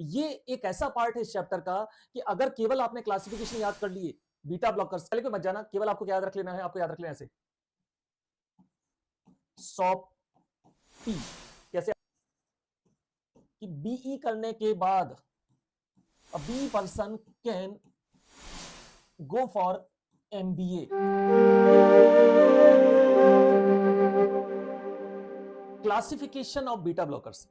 ये एक ऐसा पार्ट है इस चैप्टर का कि अगर केवल आपने क्लासिफिकेशन याद कर लिए बीटा ब्लॉकर्स, पहले कोई मत जाना, केवल आपको क्या याद रख लेना है, आपको याद रख लेना ऐसे सॉप टी, कैसे कि बीई करने के बाद B person can go for MBA. Classification of beta blockers,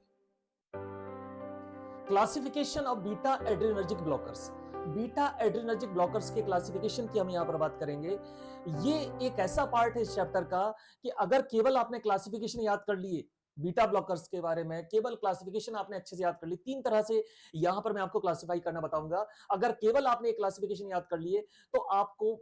classification of beta adrenergic blockers, beta adrenergic blockers के क्लासिफिकेशन की हम यहां पर बात करेंगे। ये एक ऐसा पार्ट है इस चैप्टर का कि अगर केवल आपने क्लासिफिकेशन याद कर लिए बीटा ब्लॉकर्स के बारे में, केवल क्लासिफिकेशन आपने अच्छे से याद कर ली, तीन तरह से यहां पर मैं आपको क्लासिफाई करना बताऊंगा। अगर केवल आपने क्लासिफिकेशन याद कर लिए तो आपको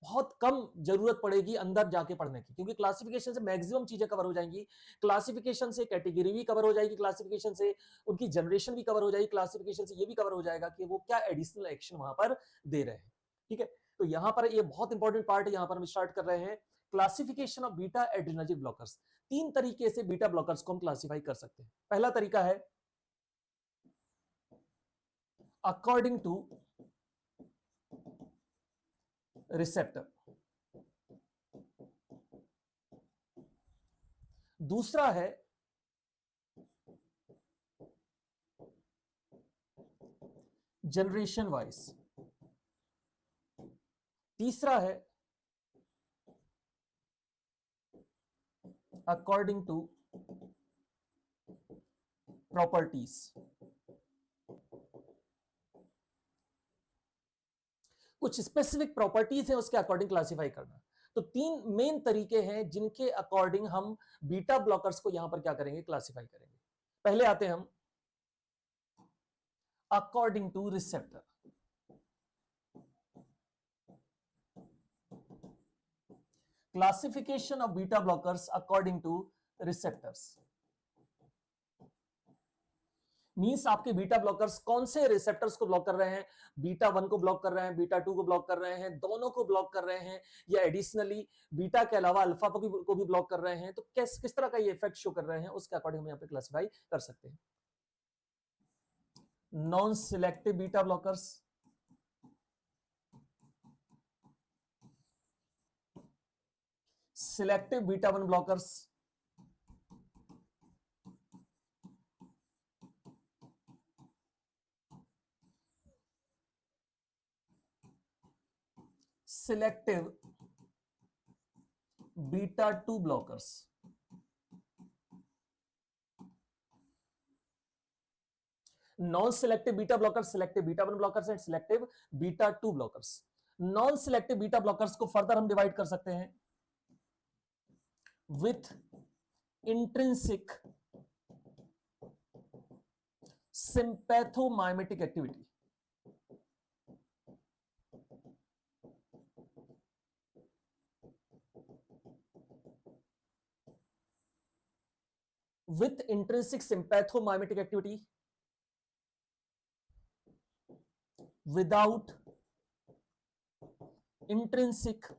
बहुत कम जरूरत पड़ेगी अंदर जाके पढ़ने की, क्योंकि क्लासिफिकेशन से मैक्सिमम चीजें कवर हो जाएंगी। क्लासिफिकेशन से कैटेगरी भी कवर हो जाएगी, क्लासिफिकेशन से उनकी जनरेशन भी कवर हो जाएगी, क्लासिफिकेशन से ये भी कवर हो जाएगा कि वो क्या एडिशनल एक्शन वहां पर दे रहे हैं। ठीक है, तो यहां पर ये बहुत इंपॉर्टेंट पार्ट है, यहां पर हम स्टार्ट कर रहे हैं classification of beta adrenergic blockers. तीन तरीके से बीटा ब्लॉकर्स को हम क्लासिफाई कर सकते हैं। पहला तरीका है अकॉर्डिंग टू रिसेप्टर, दूसरा है जनरेशन वाइज, तीसरा है अकॉर्डिंग टू प्रॉपर्टीज। कुछ स्पेसिफिक प्रॉपर्टीज है उसके अकॉर्डिंग क्लासिफाई करना। तो तीन मेन तरीके हैं जिनके अकॉर्डिंग हम बीटा ब्लॉकर्स को यहां पर क्या करेंगे, क्लासिफाई करेंगे। पहले आते हैं हम according to receptor. Classification of beta blockers according two receptors means आपके बीटा ब्लॉकर्स कौन से रिसेप्टर्स को ब्लॉक कर रहे हैं, बीटा 1 को ब्लॉक कर रहे हैं, बीटा 2 को ब्लॉक कर रहे हैं, दोनों को ब्लॉक कर रहे हैं, या एडिशनली बीटा के अलावा अल्फा को भी ब्लॉक कर रहे हैं। तो किस तरह का ये इफेक्ट शो कर रहे हैं, उसके अकॉर्डिंग हम यहां पे क्लासिफाई कर सकते हैं। Non selective beta blockers, selective beta 1 blockers, selective beta 2 blockers. Non selective beta blockers, selective beta 1 blockers and selective beta 2 blockers. Non selective beta blockers को फर्दर हम डिवाइड कर सकते हैं with intrinsic sympathomimetic activity, with intrinsic sympathomimetic activity, without intrinsic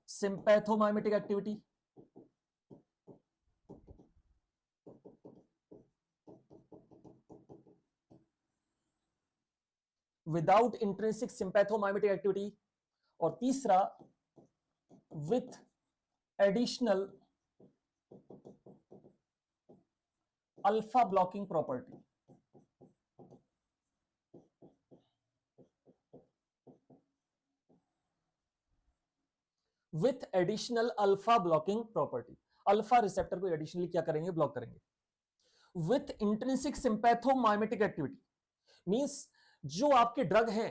sympathomimetic activity, without intrinsic sympathomimetic activity, और तीसरा with additional alpha blocking property. With additional alpha blocking property, alpha receptor को additionally क्या करेंगे, block करेंगे। With intrinsic sympathomimetic activity means जो आपके drug हैं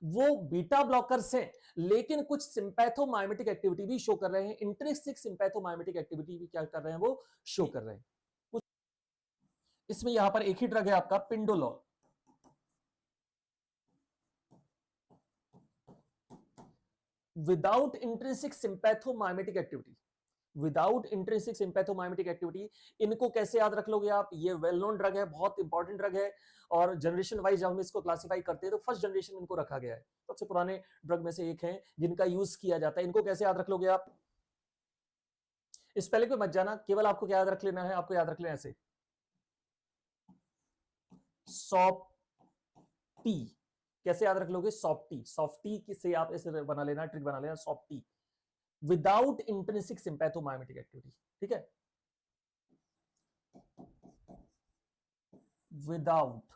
वो बीटा ब्लॉकर्स हैं, लेकिन कुछ सिंपैथोमाइमेटिक एक्टिविटी भी शो कर रहे हैं, इंट्रिंसिक सिंपैथोमाइमेटिक एक्टिविटी भी क्या कर रहे हैं, वो शो कर रहे हैं। इसमें यहां पर एक ही ड्रग है आपका पिंडोलॉल। Without intrinsic sympathomimetic activity, without intrinsic sympathomimetic activity, इनको कैसे याद रख लोगे आप, ये वेल नोन ड्रग है, बहुत इंपॉर्टेंट ड्रग है, और जनरेशन वाइज जब हम इसको क्लासिफाई करते हैं तो फर्स्ट जनरेशन में इनको रखा गया है, सबसे पुराने ड्रग में से एक है जिनका यूज किया जाता है। इनको कैसे याद रख लोगे आप, इस पहले कोई मत जाना, केवल आपको क्या याद रख लेना है, आपको याद रख लेना ऐसे सॉफ्टी। कैसे याद रख लोगे? सॉफ्टी, सॉफ्टी से आप ऐसे बना लेना, ट्रिक बना लेना, softy without intrinsic sympathomimetic activity. ठीक है, without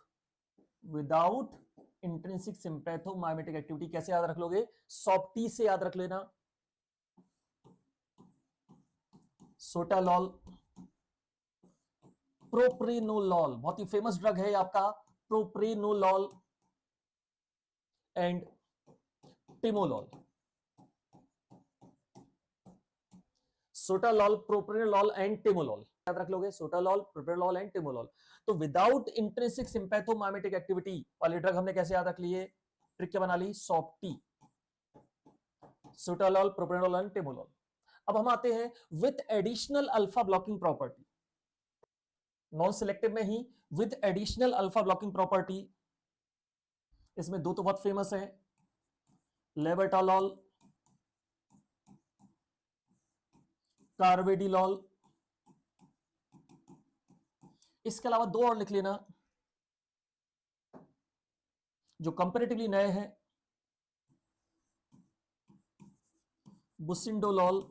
without intrinsic sympathomimetic activity कैसे याद रख लोगे? सॉफ्टी से याद रख लेना। सोटालॉल, प्रोप्रेनोलॉल, बहुत ही फेमस ड्रग है आपका प्रोप्रेनोलॉल एंड टिमोलॉल। सोटालॉल, प्रोप्रेनोलॉल एंड टिमोलॉल याद रख लोगे, सोटालॉल, प्रोप्रेनोलॉल एंड टिमोलॉल। तो विदाउट इंट्रिंसिक सिंपैथोमाइमेटिक एक्टिविटी वाली ड्रग हमने कैसे याद रख ली है? ट्रिक क्या बना ली? Softy, सोटालॉल, प्रोप्रेनोलॉल and timolol. अब हम आते हैं with additional alpha blocking property, non selective में ही with additional alpha blocking property. इसमें दो तो बहुत फेमस है, लेबेटालॉल, कार्वेडिलॉल। इसके अलावा दो और लिख लेना जो कंपैरेटिवली नए हैं, बुसिंडोलॉल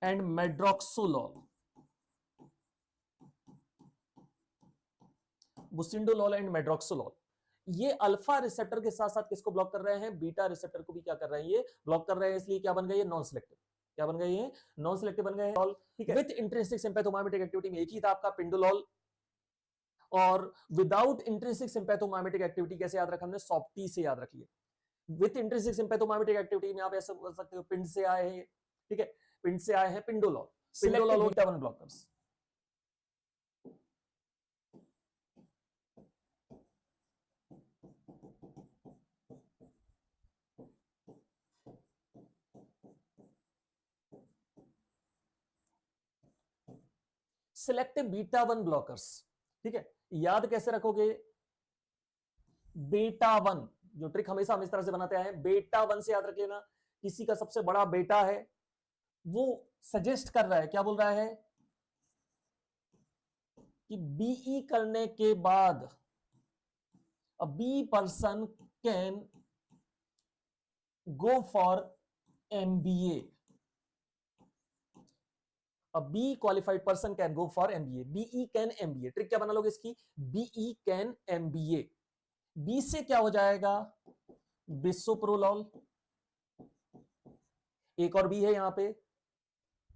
एंड मेड्रोक्सोलॉल। बुसिंडोलॉल एंड मेड्रोक्सोलॉल ये अल्फा रिसेप्टर के साथ साथ किसको ब्लॉक कर रहे हैं? बीटा रिसेप्टर को भी क्या कर रहे हैं? ये ब्लॉक कर रहे हैं, इसलिए क्या बन गए? Non selective. क्या बन गए? ये नॉन सिलेक्टिव बन गए। ठीक है, विथ इंट्रिंसिक सिंपैथोमाइमेटिक एक्टिविटी में एक ही था आपका पिंडोलॉल, और विदाउट इंट्रिंसिक सिंपैथोमाइमेटिक एक्टिविटी कैसे याद रखा हमने? सॉफ्टी से याद रखिए। विथ इंट्रिंसिक सिंपैथोमाइमेटिक एक्टिविटी में आप ऐसा बोल सकते हो पिंड से आए हैं। ठीक है, पिंड से आए हैं पिंडोलॉल, पिंडोलॉल beta 1 blockers. Selective beta 1 blockers. ठीक है, याद कैसे रखोगे? बेटा 1, जो ट्रिक हमेशा हम इस तरह से बनाते आए हैं, बेटा 1 से याद रख लेना। किसी का सबसे बड़ा बेटा है, वो सजेस्ट कर रहा है, क्या बोल रहा है? कि बीई करने के बाद a B person can go for MBA. A B qualified person can go for MBA. BE can MBA. Trick क्या बना लोगे इसकी? BE can MBA. B से क्या हो जाएगा? बिसोप्रोलॉल, एक और B है यहां पे,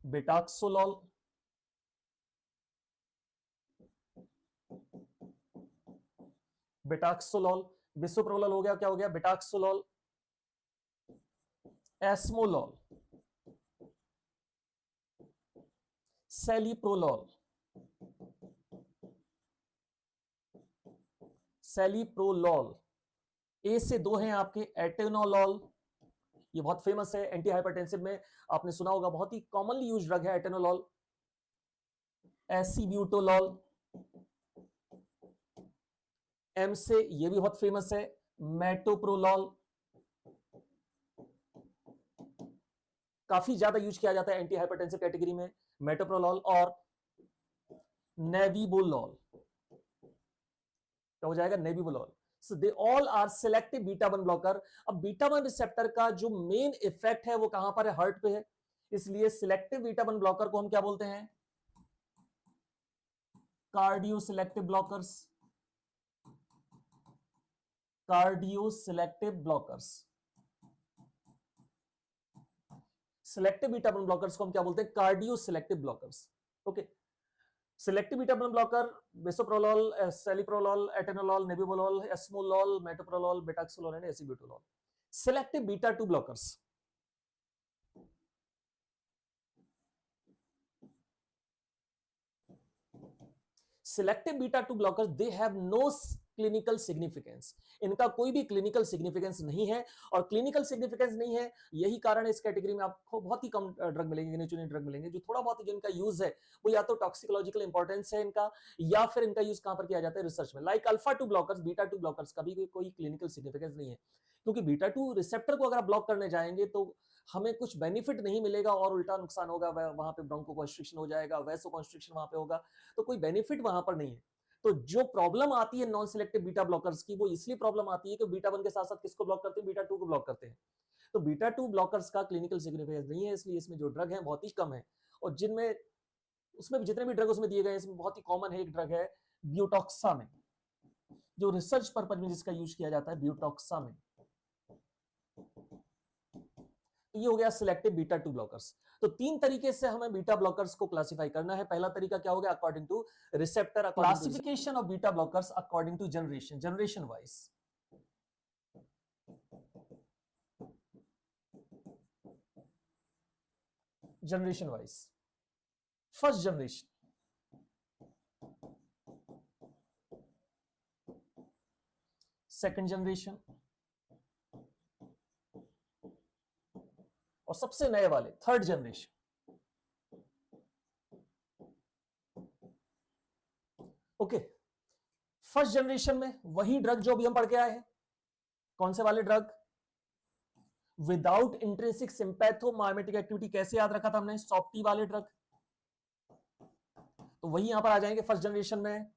बेटाक्सोलॉल, बेटाक्सोलॉल, बिसोप्रोलॉल हो गया, क्या हो गया? बेटाक्सोलॉल, एस्मोलॉल, सेलिप्रोलॉल, सेलिप्रोलॉल। ए से दो हैं आपके, एटेनोलॉल, ये बहुत फेमस है एंटी हाइपरटेंसिव में, आपने सुना होगा, बहुत ही कॉमनली यूज ड्रग है एटेनोलॉल। एसीब्यूटोलॉल, एम से ये भी बहुत फेमस है, मेटोप्रोलॉल, काफी ज्यादा यूज किया जाता है एंटी हाइपरटेंसिव कैटेगरी में, मेटोप्रोलॉल, और नेविबोलॉल, क्या हो जाएगा? Nebivolol. So they all are selective beta 1 blocker. अब बीटा 1 रिसेप्टर का जो मेन इफेक्ट है वो कहां पर है? हार्ट पे है, इसलिए सिलेक्टिव बीटा 1 ब्लॉकर को हम क्या बोलते हैं? Cardio selective blockers, cardio selective blockers. Selective beta 1 blockers को हम क्या बोलते हैं? Cardio selective blockers. Okay, selective beta 1 blocker bisoprolol, celiprolol, atenolol, nebivolol, esmolol, metoprolol, betaxolol and acebutolol. Selective beta 2 blockers, selective beta 2 blockers, they have no clinical significance, इनका कोई भी clinical significance नहीं है। और क्लिनिकल सिग्निफिकेंस नहीं है, यही कारण है इस कैटेगरी में आपको बहुत ही कम ड्रग मिलेंगे, गिने चुने ड्रग मिलेंगे। जो थोड़ा बहुत जो इनका यूज है वो या तो टॉक्सिकोलॉजिकल इंपॉर्टेंस है इनका, या फिर इनका यूज कहां पर किया जाता है, रिसर्च में। Like alpha 2 blockers, beta 2 blockers का भी कोई क्लिनिकल सिग्निफिकेंस नहीं है, क्योंकि बीटा 2 रिसेप्टर को अगर आप ब्लॉक करने जाएंगे तो हमें कुछ बेनिफिट नहीं मिलेगा और उल्टा नुकसान होगा। वहां पे ब्रोंकोकंस्ट्रिक्शन हो जाएगा, वैसोकंस्ट्रिक्शन वहां पे होगा, तो कोई बेनिफिट वहां पर नहीं है। तो जो प्रॉब्लम आती है नॉन सिलेक्टिव बीटा ब्लॉकर्स की, वो इसलिए प्रॉब्लम आती है कि बीटा 1 के साथ साथ किसको ब्लॉक करते हैं, बीटा 2 को ब्लॉक करते हैं। तो बीटा 2 ब्लॉकर्स का क्लिनिकल सिग्निफिकेंस नहीं है, इसलिए इसमें जो ड्रग है बहुत ही कम है। और जिनमें उसमें जितने भी ड्रग उसमें दिए गए, इसमें बहुत ही कॉमन है एक ड्रग है ब्यूटॉक्सा में, जो रिसर्च पर्पज में जिसका यूज किया जाता है ब्यूटॉक्सा में। तो ये हो गया सिलेक्टिव बीटा 2 ब्लॉकर्स। तो 3 तरीके से हमें बीटा ब्लॉकर्स को क्लासिफाई करना है। पहला तरीका क्या हो गया, according to receptor, classification of beta blockers according to generation, generation wise. Generation wise, first generation, second generation, और सबसे नए वाले third generation. Okay, first generation में वही ड्रग जो भी हम पढ़ के आए हैं। कौन से वाले drug, without intrinsic sympathomimetic activity, कैसे याद रखा था हमने, सॉफ्टी वाले ड्रग। तो वही यहां पर आ जाएंगे फर्स्ट जनरेशन में,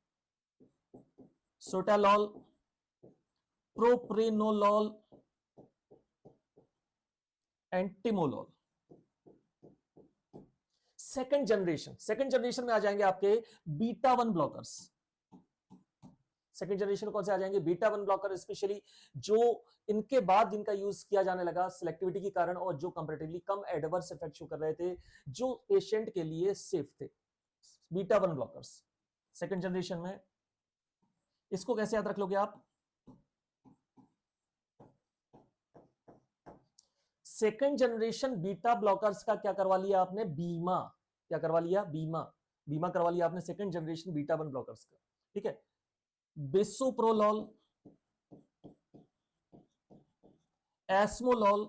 सोटालॉल, प्रोप्रेनोलॉल एंड टिमोलॉल। सेकंड जनरेशन में आ जाएंगे आपके बीटा 1 ब्लॉकर्स। सेकंड जनरेशन कौन से आ जाएंगे, बीटा 1 ब्लॉकर, स्पेशली जो इनके बाद जिनका यूज किया जाने लगा सिलेक्टिविटी के कारण, और जो कंपैरेटिवली कम एडवर्स इफेक्ट शो कर रहे थे, जो पेशेंट के लिए सेफ थे, बीटा 1 ब्लॉकर्स सेकंड जनरेशन में। इसको कैसे याद रख लोगे आप, सेकंड जनरेशन बीटा ब्लॉकर्स का क्या करवा लिया आपने, बीमा। क्या करवा लिया, बीमा। बीमा करवा लिया आपने सेकंड जनरेशन बीटा 1 ब्लॉकर्स का, ठीक है। बिसोप्रोलॉल, एस्मोलॉल।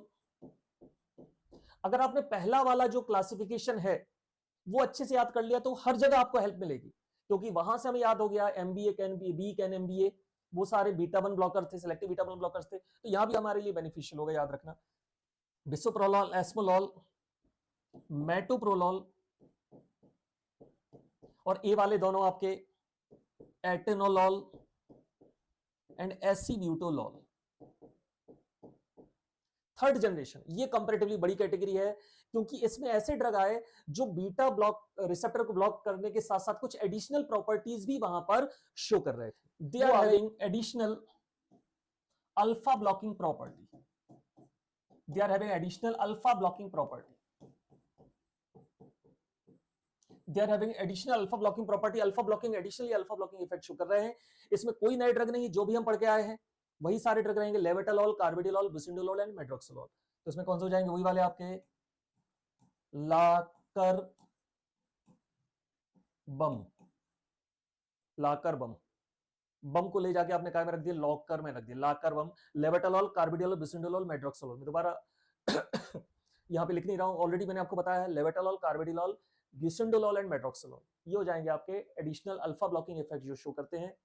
अगर आपने पहला वाला जो क्लासिफिकेशन है वो अच्छे से याद कर लिया तो हर जगह आपको हेल्प मिलेगी, क्योंकि वहां से हमें याद हो गया MBA can be can MBA, वो सारे बीटा 1 ब्लॉकर थे, सिलेक्टिव बीटा 1 ब्लॉकर्स थे। तो यहां भी हमारे लिए बेनिफिशियल होगा, याद रखना। बिसोप्रोलॉल, एस्मोलॉल, मेटोप्रोलॉल, और ए वाले दोनों आपके एटेनोलॉल एंड एसीब्यूटोलॉल। थर्ड जनरेशन ये कंपैरेटिवली बड़ी कैटेगरी है, क्योंकि इसमें ऐसे ड्रग आए जो बीटा ब्लॉक रिसेप्टर को ब्लॉक करने के साथ साथ कुछ एडिशनल प्रॉपर्टीज भी वहां पर शो कर रहे थे। They are having additional alpha blocking property, they are having additional alpha blocking property, they are having additional alpha blocking property. Alpha blocking, additionally alpha blocking effect show कर रहे हैं। इसमें कोई नए ड्रग नहीं, जो भी हम पढ़ के आए हैं वही सारे ड्रग रहेंगे, लेवेटालॉल, कार्बिडिलॉल, बुसिंडोलॉल एंड मेट्रोक्सोलॉल। तो इसमें कौन से हो जाएंगे, वही वाले आपके लाकर बम, लाकर बम, बम को ले जाके आपने काय में रख दिया, लॉकर में रख दिया, लाकर बम, लेवेटालॉल, कार्बिडिलॉल, बुसिंडोलॉल, मेट्रोक्सोलॉल। मैं दोबारा यहां पे लिख नहीं रहा हूं, ऑलरेडी मैंने आपको बताया है, लेवेटालॉल, कार्बिडिलॉल, बुसिंडोलॉल एंड मेट्रोक्सोलॉल, ये हो जाएंगे आपके एडिशनल अल्फा ब्लॉकिंग इफेक्ट जो शो करते हैं।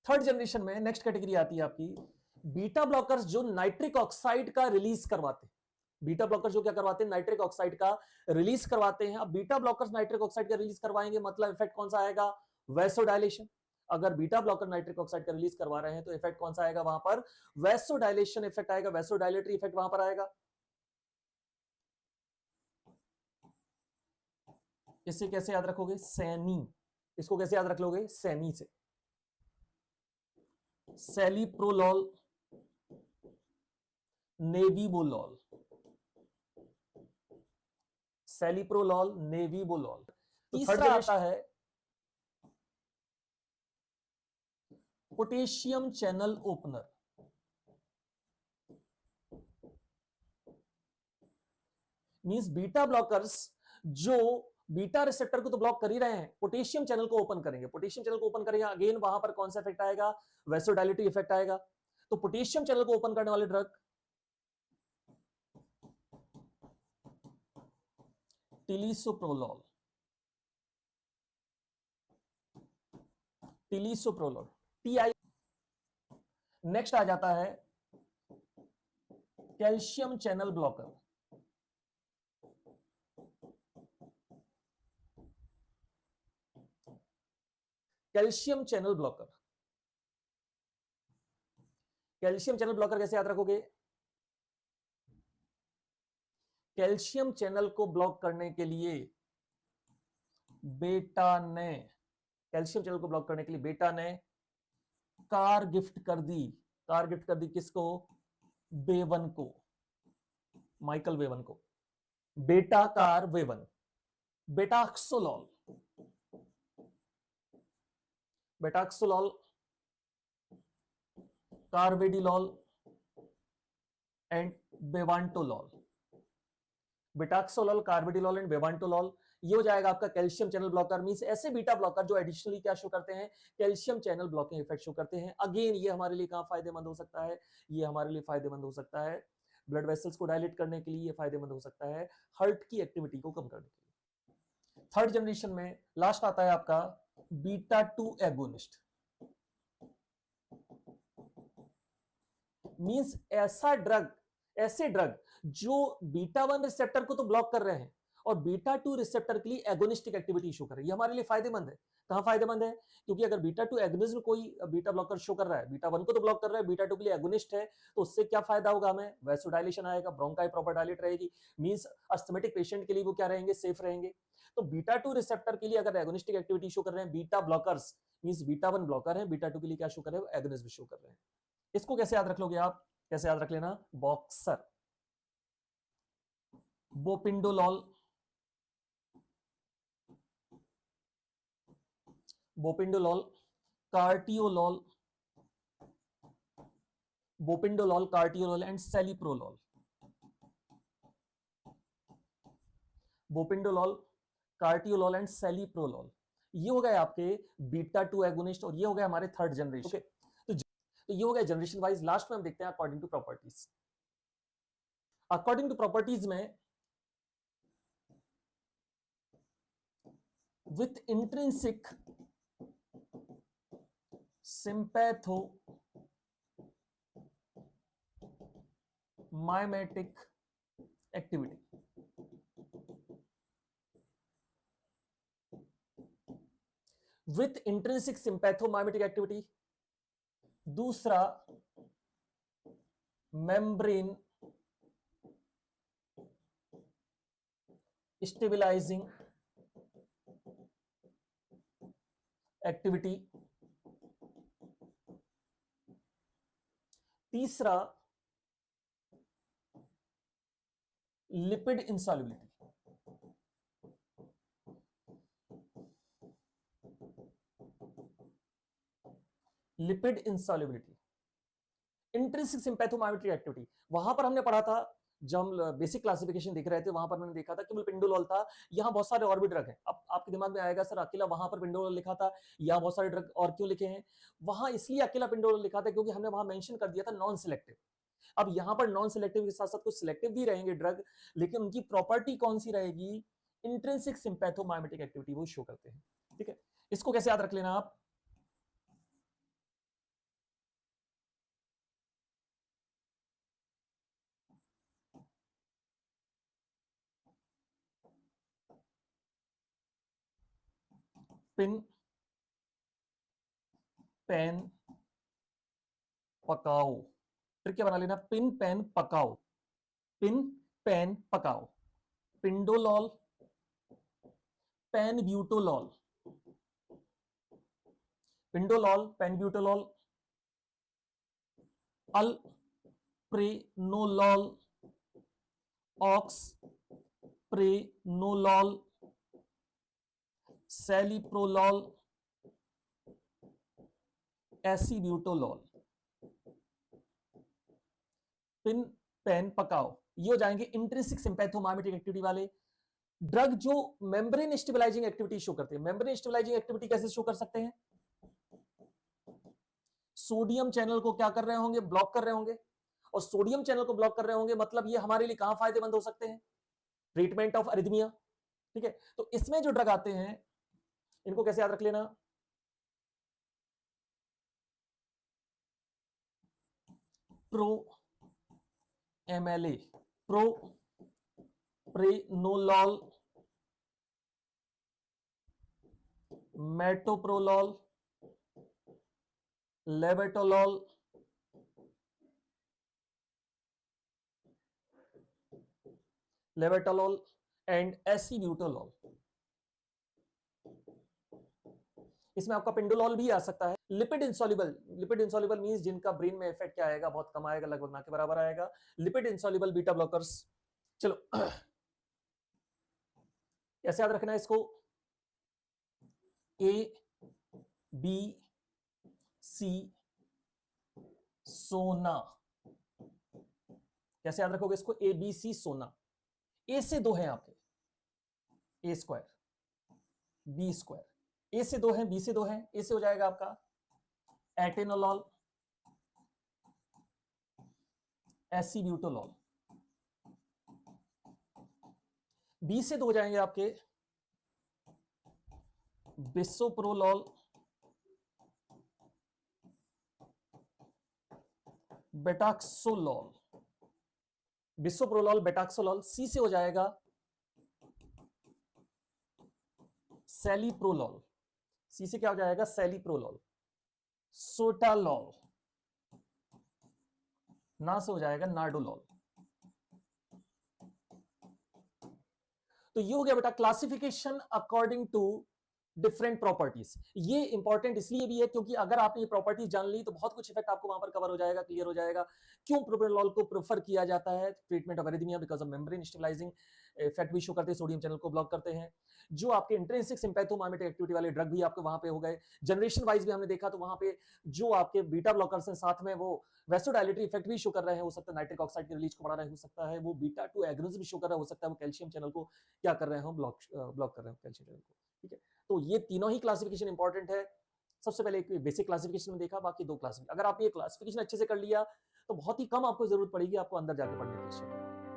थर्ड जनरेशन में नेक्स्ट कैटेगरी आती है आपकी बीटा ब्लॉकर्स जो नाइट्रिक ऑक्साइड का रिलीज करवाते हैं। बीटा ब्लॉकर जो क्या करवाते हैं, नाइट्रिक ऑक्साइड का रिलीज करवाते हैं। अब बीटा ब्लॉकर्स नाइट्रिक ऑक्साइड का रिलीज करवाएंगे, मतलब इफेक्ट कौन सा आएगा, वैसोडायलेशन। अगर बीटा ब्लॉकर नाइट्रिक ऑक्साइड का रिलीज करवा रहे हैं तो इफेक्ट कौन सा आएगा, वहां पर वैसोडायलेशन इफेक्ट आएगा, वैसोडायलेटरी इफेक्ट वहां पर आएगा। इसे कैसे याद रखोगे, सैनी। इसको कैसे याद रख लोगे, सैनी से। सेलिप्रोलॉल, नेविबोलॉल, सेलिप्रोलॉल, नेविबोलॉल। तीसरा आता है potassium channel opener. Means beta blockers जो बीटा रिसेप्टर को तो ब्लॉक कर ही रहे हैं, पोटेशियम चैनल को ओपन करेंगे, पोटेशियम चैनल को ओपन करेंगे, अगेन वहां पर कौन सा इफेक्ट आएगा, वैसोडाइलेटरी इफेक्ट आएगा। तो पोटेशियम चैनल को ओपन करने वाले ड्रग टिलिसोप्रोलोल, टिलिसोप्रोलोल टीआई। नेक्स्ट आ जाता है calcium channel blocker, calcium channel blocker. Calcium channel blocker कैसे याद रखोगे, कैल्शियम चैनल को ब्लॉक करने के लिए बेटा ने, कैल्शियम चैनल को ब्लॉक करने के लिए बेटा ने कार गिफ्ट कर दी, कार गिफ्ट कर दी किसको, बेवन को, माइकल वेवन को, बेटा कार वेवन, बेटाक्सोलॉल, बेटाक्सोलॉल, कार्वेडिलॉल एंड बेवांटोलॉल, बेटाक्सोलॉल, कार्वेडिलॉल एंड बेवांटोलॉल। ये हो जाएगा आपका कैल्शियम चैनल ब्लॉकर। मींस ऐसे बीटा ब्लॉकर जो एडिशनली क्या शो करते हैं, calcium channel blocking effect show करते हैं। अगेन ये हमारे लिए कहां फायदेमंद हो सकता है, ये हमारे लिए फायदेमंद हो सकता है ब्लड वेसल्स को डायलेट करने के लिए, ये फायदेमंद हो सकता है हार्ट की एक्टिविटी को कम करने के लिए। थर्ड जनरेशन में लास्ट आता है आपका बीटा 2 एगोनिस्ट। मींस ऐसे ड्रग जो बीटा 1 रिसेप्टर को तो ब्लॉक कर रहे हैं और बीटा 2 रिसेप्टर के लिए एगोनिस्टिक एक्टिविटी शो कर रही है। ये हमारे लिए फायदेमंद है। कहां फायदेमंद है, क्योंकि अगर बीटा 2 एगोनिस्ट में कोई बीटा ब्लॉकर शो कर रहा है, बीटा 1 को तो ब्लॉक कर रहा है, बीटा 2 के लिए एगोनिस्ट है, तो उससे क्या फायदा होगा हमें, वैसोडाइलेशन आएगा, ब्रोंकाई प्रॉपर डायलेट रहेगी। मींस अस्थमेटिक पेशेंट के लिए वो क्या रहेंगे, सेफ रहेंगे। तो बीटा 2 रिसेप्टर के लिए अगर एगोनिस्टिक एक्टिविटी शो कर रहे हैं beta blockers, means beta 1 blocker है, बीटा 2 के लिए क्या शो कर रहे हैं, एगोनिस्ट भी शो कर रहे हैं। इसको कैसे याद रख लोगे आप, कैसे याद रख लेना, बॉक्सर, बोपिंडोलॉल, बोपिंडोलॉल, कार्टियोलॉल, बोपिंडोलॉल, कार्टियोलॉल एंड सेलिप्रोलॉल, बोपिंडोलॉल, कार्टियोलॉल एंड सेलिप्रोलॉल। ये हो गए आपके बीटा 2 एगोनिस्ट और ये हो गया हमारे थर्ड जनरेशन। ओके, तो ये हो गया जनरेशन वाइज। लास्ट में हम देखते हैं according to properties. According to properties में with intrinsic sympathomimetic activity, with intrinsic sympathomimetic activity, दूसरा membrane stabilizing एक्टिविटी, तीसरा लिपिड इंसॉल्युबिलिटी। लिपिड इंसॉल्युबिलिटी, इंट्रिंसिक सिंपैथोमाइमेट्रिक एक्टिविटी, वहां पर हमने पढ़ा था जब हम बेसिक क्लासिफिकेशन देख रहे थे, वहां पर मैंने देखा था केवल पिंडोलॉल था। यहाँ बहुत सारे और भी ड्रग हैं। अब आपके दिमाग में आएगा सर अकेला वहां पर पिंडोलॉल लिखा था, यहाँ बहुत सारे ड्रग और क्यों लिखे हैं, वहां इसलिए अकेला पिंडोलॉल लिखा था क्योंकि हमने वहां मेंशन कर दिया था नॉन सिलेक्टिव। अब यहां पर नॉन सिलेक्टिव के साथ साथ कुछ सिलेक्टिव भी रहेंगे ड्रग, लेकिन उनकी प्रॉपर्टी कौन सी रहेगी, इंट्रिंसिक सिंपैथोमाइमेटिक एक्टिविटी वो शो करते हैं। ठीक है, इसको कैसे याद रख लेना आप, पिन पेन पकाओ, ट्रिक क्या बना लेना, पिन पेन पकाओ, पिन पेन पकाओ, पिंडोलॉल, पेनब्यूटोलॉल, पिंडोलॉल, पेनब्यूटोलॉल, अल्प्रेनोलॉल, ऑक्सप्रेनोलॉल, सेलिप्रोलॉल, एसिब्यूटोलॉल, पिन पेन पकाओ। ये हो जाएंगे इंट्रिंसिक सिंपैथोमाइमेटिक एक्टिविटी वाले। ड्रग जो मेम्ब्रेन स्टेबलाइजिंग एक्टिविटी शो करती है। मेम्ब्रेन स्टेबलाइजिंग एक्टिविटी कैसे शो कर सकते हैं? सोडियम चैनल को क्या कर रहे होंगे? ब्लॉक कर रहे होंगे। और सोडियम चैनल को ब्लॉक कर रहे होंगे मतलब ये हमारे लिए कहां फायदेमंद हो सकते हैं? Treatment of arrhythmia. ठीक है, तो इसमें जो ड्रग आते हैं इनको कैसे याद रख लेना? Pro MLA, propranolol, metoprolol, labetalol, labetalol and acebutolol. इसमें आपका पेंडोलॉल भी आ सकता है। Lipid insoluble, lipid insoluble means जिनका ब्रेन में इफेक्ट क्या आएगा? बहुत कम आएगा, लगभग ना के बराबर आएगा। Lipid insoluble beta blockers. चलो कैसे याद रखना है इसको? ए बी सी सोना। कैसे याद रखोगे इसको? ए बी सी सोना। ए से दो हैं आपके, ए स्क्वायर बी स्क्वायर। ए से दो हैं, बी से दो हैं। ए से हो जाएगा आपका एटेनोलॉल, एसीब्यूटोलॉल। बी से दो हो जाएंगे आपके बिसोप्रोलॉल, बेटाक्सोलॉल। बिसोप्रोलॉल, बेटाक्सोलॉल। सी से हो जाएगा सेलिप्रोलॉल। सी से क्या हो जाएगा? सेलिप्रोलॉल। सोटालॉल। ना से हो जाएगा नार्डोलॉल। तो ये हो गया बेटा classification according to different properties. ये इंपॉर्टेंट इसलिए भी है क्योंकि अगर आपने ये प्रॉपर्टीज जान ली तो बहुत कुछ इफेक्ट आपको वहां पर कवर हो जाएगा, क्लियर हो जाएगा। क्यों प्रोप्रानोलॉल को प्रेफर किया जाता है treatment of arrhythmia? Because of membrane stabilising effect भी शो करते हैं, सोडियम चैनल को ब्लॉक करते हैं। जो आपके इंट्रिंसिक सिंपैथोमाइमेटिक एक्टिविटी वाले ड्रग भी आपके वहां पे हो गए। जनरेशन वाइज भी हमने देखा तो वहां पे जो आपके बीटा ब्लॉकर्स हैं साथ में वो वैसोडाइलेटरी इफेक्ट भी शो कर रहे हैं, हो सकता है नाइट्रिक ऑक्साइड की रिलीज को बढ़ा रहे हो सकता है, वो बीटा 2 एगोनिस्ट भी शो कर रहा हो सकता है, वो कैल्शियम चैनल को क्या कर रहे हो? ब्लॉक कर रहे हो कैल्शियम चैनल को। ठीक है, तो ये तीनों ही क्लासिफिकेशन इंपॉर्टेंट है। सबसे पहले एक बेसिक क्लासिफिकेशन में देखा, बाकी दो क्लासिफिकेशन। अगर आप ये क्लासिफिकेशन अच्छे से कर लिया तो बहुत ही कम आपको जरूरत पड़ेगी आपको अंदर जाके पढ़ने की।